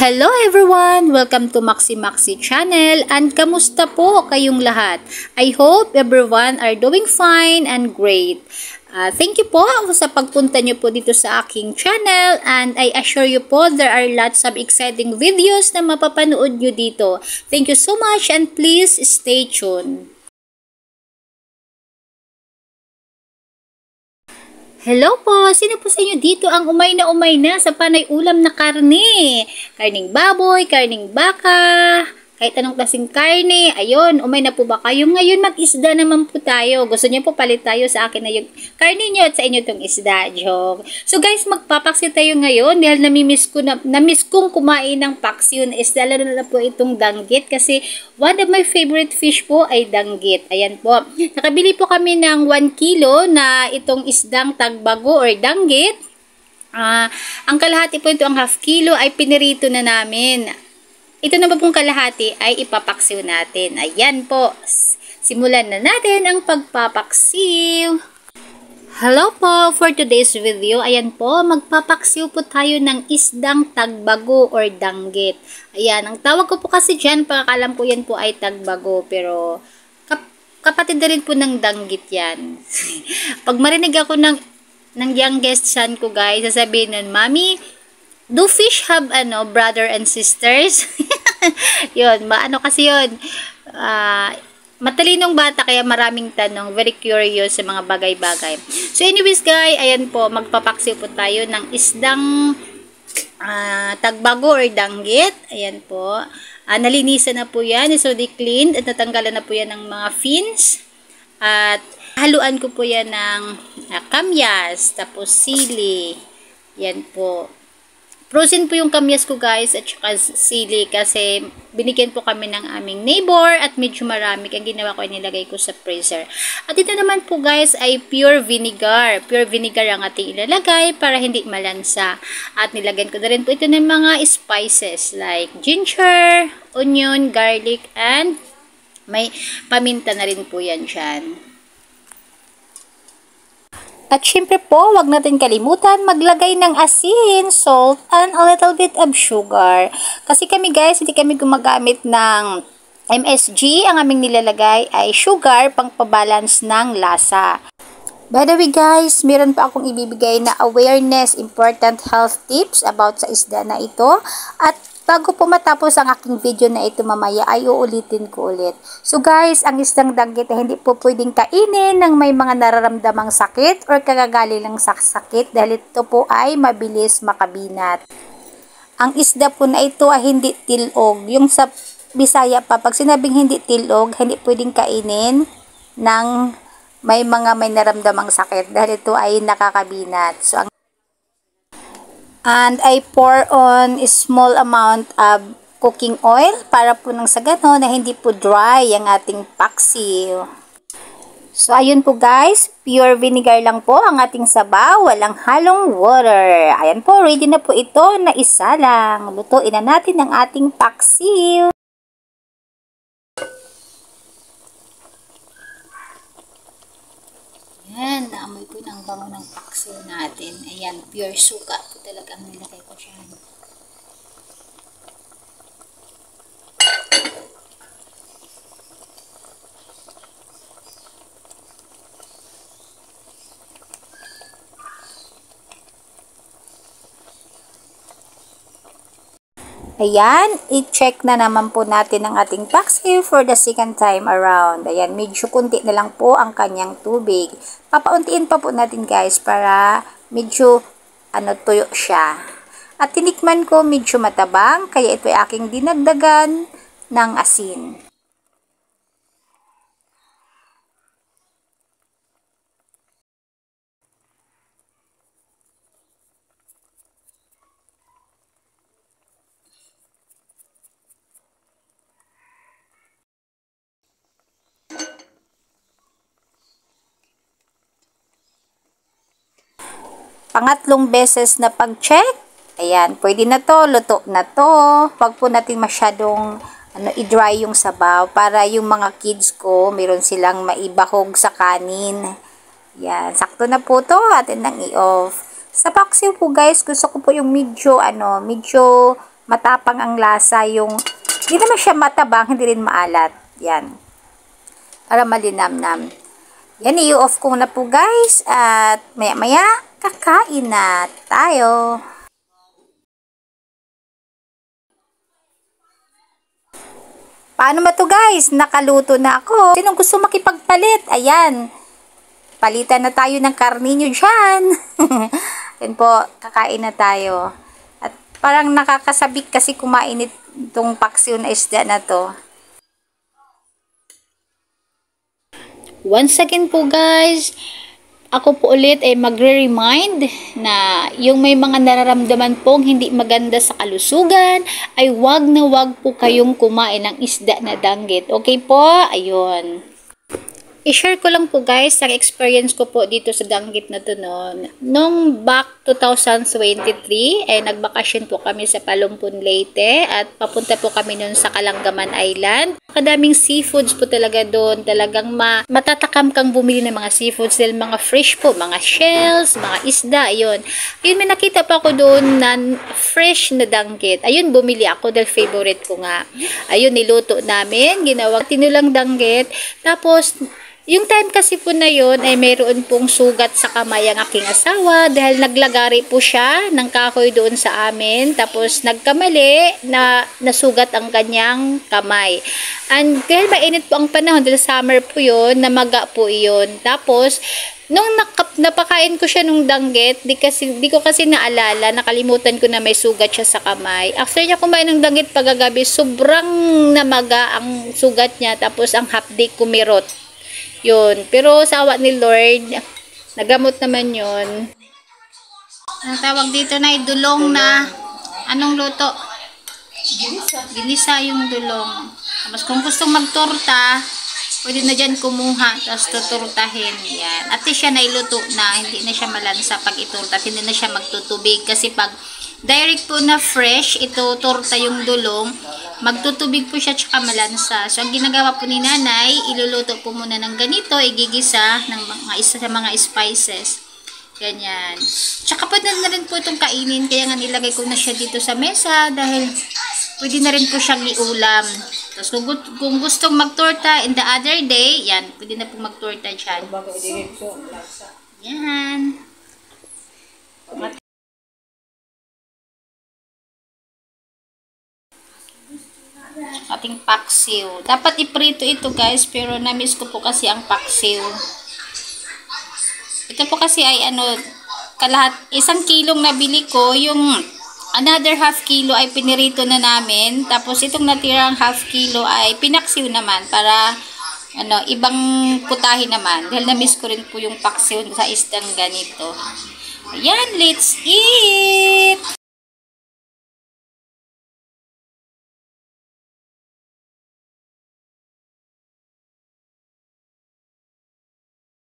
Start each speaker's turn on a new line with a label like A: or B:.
A: Hello everyone! Welcome to Maxi Maxi channel and kamusta po kayong lahat? I hope everyone are doing fine and great. Thank you po sa pagpunta nyo po dito sa aking channel and I assure you po there are lots of exciting videos na mapapanood nyo dito. Thank you so much and please stay tuned. Hello po! Sino po sa inyo dito ang umay na sa panay ulam na karne? Karning baboy, karning baka, kahit anong klaseng karne. Ayun, umay na po ba kayo? Ngayon mag-isda naman po tayo. Gusto niyo po palit tayo sa akin na yung karne niyo at sa inyo tong isda. Joke. So guys, magpapaksi tayo ngayon dahil namiss kong kumain ng paksi na isda. Lalo na po itong danggit kasi one of my favorite fish po ay danggit. Ayan po. Nakabili po kami ng 1 kilo na itong isdang tagbago or danggit. Ang kalahati po ito, ang half kilo ay pinirito na namin. Ito na ba pong kalahati ay ipapaksiw natin. Ayan po. Simulan na natin ang pagpapaksiw. Hello po for today's video. Ayan po, magpapaksiw po tayo ng isdang tagbago or danggit. Ayan, ang tawag ko po kasi dyan, pagkakalam ko yan po ay tagbago. Pero kapatid na rin po ng danggit yan. Pag marinig ako ng youngest son ko guys, sasabihin nun, Mami, do fish have brother and sisters? Yun, kasi yun. Matalinong bata kaya maraming tanong, very curious sa mga bagay-bagay. So anyways guys, ayan po, magpapaksiw po tayo ng isdang tagbago or danggit. Ayan po. Nalinisan na po yan, so cleaned at natanggalan na po yan ng mga fins. At haluan ko po yan ng kamyas, tapos sili. Yan po. Frozen po yung kamyas ko guys at saka sili kasi binigyan po kami ng aming neighbor at medyo marami. Kaya ginawa ko ay nilagay ko sa freezer. At ito naman po guys ay pure vinegar. Pure vinegar ang ating ilalagay para hindi malansa. At nilagyan ko na rin po ito ng mga spices like ginger, onion, garlic, and may paminta na rin po yan dyan. At syempre po, wag natin kalimutan maglagay ng asin, salt, and a little bit of sugar. Kasi kami guys, hindi kami gumagamit ng MSG. Ang aming nilalagay ay sugar pang pabalance ng lasa. By the way guys, meron pa akong ibibigay na awareness, important health tips about sa isda na ito. At bago po matapos ang aking video na ito mamaya ay uulitin ko ulit. So guys, ang isdang danggit ay hindi po pwedeng kainin ng may mga nararamdamang sakit or kagagali lang sa sakit dahil ito po ay mabilis makabinat. Ang isda po na ito ay hindi tilog. Yung sa Bisaya pa, pag sinabing hindi tilog, hindi pwedeng kainin ng may naramdamang sakit dahil ito ay nakakabinat. So and I pour on a small amount of cooking oil para po nang sa gano'n na hindi po dry ang ating paksiw. So ayun po guys, pure vinegar lang po ang ating sabaw, walang halong water. Ayan po, ready na po ito na isa lang. Lutuin na natin ang ating paksiw. Ayan, naamoy ko ng bango ng paksiw natin. Ayan, pure suka po talaga ang nilagay ko dyan. Ayan, i-check na naman po natin ang ating paksiw for the second time around. Ayan, medyo kunti na lang po ang kanyang tubig. Papauntiin pa po natin guys para medyo tuyo siya. At tinikman ko medyo matabang, kaya ito ay aking dinagdagan ng asin. Pangatlong beses na pag-check. Ayan, pwede na to, luto na to. Wag po natin masyadong i-dry yung sabaw para yung mga kids ko, meron silang maibahog sa kanin. Ayan, sakto na po to, atin nang i-off. Sa paksiw po guys, gusto ko po yung medyo matapang ang lasa, yung hindi naman siya matabang, hindi rin maalat. Yan. Para malinamnam. Yan, i-off ko na po guys. At maya-maya, kakain na tayo. Paano ba to guys? Nakaluto na ako. Sinong gusto makipagpalit? Ayan. Palitan na tayo ng karne nyo dyan. Yan po, kakain na tayo. At parang nakakasabik kasi kumain itong paksiw na isda na to. Once again po guys, ako po ulit ay magre-remind na yung may mga nararamdaman pong hindi maganda sa kalusugan ay wag na wag po kayong kumain ng isda na danggit. Okay po? Ayun. I-share ko lang po guys ang experience ko po dito sa danggit na to noon. Nung back 2023, ay nagbakasyon po kami sa Palumpon, Leyte at papunta po kami noon sa Kalangaman Island. Kadaming seafoods po talaga doon. Talagang matatakam kang bumili ng mga seafoods dahil mga fresh po, mga shells, mga isda, ayun. Ayun, may nakita pa ako doon na fresh na danggit. Ayun, bumili ako dahil favorite ko nga. Ayun, niluto namin, ginawa tinulang danggit. Tapos, yung time kasi po na yun ay mayroon pong sugat sa kamay ang aking asawa dahil naglagari po siya ng kahoy doon sa amin. Tapos nagkamali na nasugat ang kanyang kamay. And dahil mainit po ang panahon dahil summer po yun, namaga po yun. Tapos nung napakain ko siya nung danggit, di ko kasi naalala, nakalimutan ko na may sugat siya sa kamay. After niya kumain ng danggit pagagabi, sobrang namaga ang sugat niya. Tapos ang hapdi kumirot. Yun. Pero sa awa ni Lord, nagamot naman yun. Ang tawag dito na dulong na, anong luto? Ginisa yung dulong. Tapos kung gustong magtorta, pwede na dyan kumuha, tapos tuturtahin. Yan. At siya na iluto na, hindi na siya malansa pag iturta, hindi na siya magtutubig. Kasi pag direct po na fresh, ito torta yung dulong, magtutubig po siya tsaka malansa. So, ang ginagawa po ni nanay, iluluto po muna ng ganito, igigisa ng mga spices. Ganyan. Tsaka pwede na rin po itong kainin, kaya nga nilagay ko na siya dito sa mesa dahil pwede na rin po siyang iulam. Tapos kung gustong magtorta in the other day, yan, pwede na po magtorta dyan. Yan. Ating paksiw. Dapat iprito ito guys, pero na-miss ko po kasi ang paksiw. Ito po kasi ay isang kilong nabili ko, yung another half kilo ay pinirito na namin. Tapos itong natirang half kilo ay pinaksiw naman para ibang putahe naman. Dahil na-miss ko rin po yung paksiw sa isdang ganito. Ayan, let's eat!